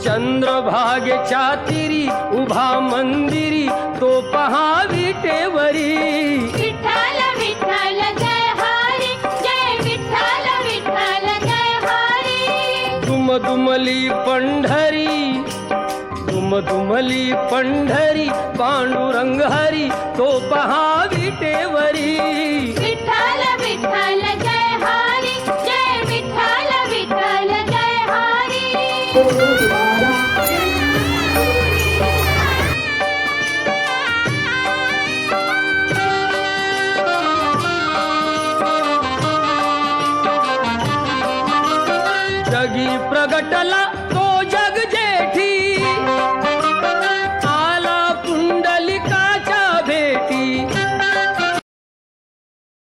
चंद्रभागेच्या तिरी उभा मंदिरी तो पहा विटेवरी. विठ्ठल विठ्ठल जय हरी, जय विठ्ठल विठ्ठल जय हरी. दुमदुमली पंढरी पांडुरंग हरी तो पहा विटेवरी. विठ्ठल विठ्ठल जय हरी, जय विठ्ठल विठ्ठल जय हरी. जगी प्रगटला